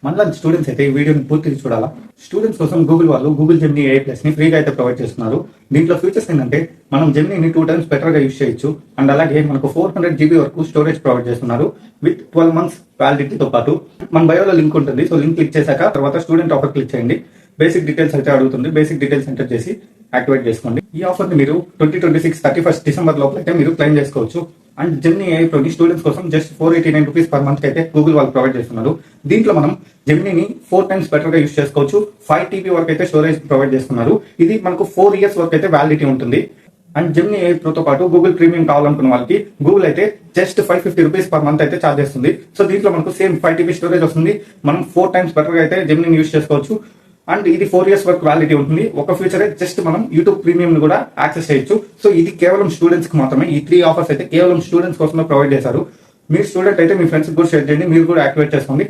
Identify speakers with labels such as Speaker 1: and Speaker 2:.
Speaker 1: మనలాంటి స్టూడెంట్స్ అయితే ఈ వీడియోని పూర్తిగా చూడాలా. స్టూడెంట్స్ కోసం గూగుల్ వాళ్ళు గూగుల్ జెమినీ AI ప్లస్ ని ఫ్రీగా అయితే ప్రొవైడ్ చేస్తున్నారు. దీంట్లో ఫీచర్స్ ఏంటంటే మనం జెమినీని 2 times బెటర్ గా యూస్ చేయొచ్చు. అండ్ అలాగే మనకు 400 GB వరకు స్టోరేజ్ ప్రొవైడ్ చేస్తున్నారు విత్ 12 months వ్యాలిడిటీతో పాటు. మన బయోలో లింక్ ఉంటుంది. సో లింక్ క్లిక్ చేశాక తర్వాత స్టూడెంట్ ఆఫర్ క్లిక్ చేయండి. బేసిక్ డీటెయిల్స్ అయితే అడుగుతుంది. బేసిక్ డీటెయిల్స్ ఎంటర్ చేసి యాక్టివేట్ చేసుకోండి. ఈ ఆఫర్ ని మీరు 2026 31st December లోపల అయితే మీరు క్లెయిమ్ చేసుకోవచ్చు. And Gemini AI pro students కోసం జస్ట్ 489 రూపీస్ పర్ మంత్ అయితే గూగుల్ వాళ్ళు ప్రొవైడ్ చేస్తున్నారు. దీంట్లో మనం జెమినీని 4 times బెటర్ గా యూస్ చేసుకోవచ్చు. 5 TB వరకు అయితే స్టోరేజ్ ప్రొవైడ్ చేస్తున్నారు. ఇది మనకు 4 years వరకు అయితే వ్యాలిడిటీ ఉంటుంది. అండ్ జెమినీ AI ప్రోతో పాటు గూగుల్ ప్రీమియం కావాలనుకున్న వాళ్ళకి గూగుల్ అయితే జస్ట్ 550 రూపీస్ పర్ మంత్ అయితే ఛార్జ్ చేస్తుంది. సో దీంట్లో మనకు సేమ్ 5 TB స్టోరేజ్ వస్తుంది. మనం 4 times బెటర్ గా అయితే జెమినీని యూస్ చేసుకోవచ్చు. అండ్ ఇది 4 years వరకు వ్యాలిడిటీ ఉంటుంది. ఒక ఫ్యూచర్ జస్ట్ మనం యూట్యూబ్ ప్రీమియం ని కూడా యాక్సెస్ చేయొచ్చు. సో ఇది కేవలం స్టూడెంట్స్ కి మాత్రమే. ఈ 3 ఆఫర్స్ అయితే కేవలం స్టూడెంట్స్ కోసమే ప్రొవైడ్ చేశారు. మీరు స్టూడెంట్ అయితే మీ ఫ్రెండ్స్ కూడా షేర్ చేయండి. మీరు కూడా యాక్టివేట్ చేసుకోండి.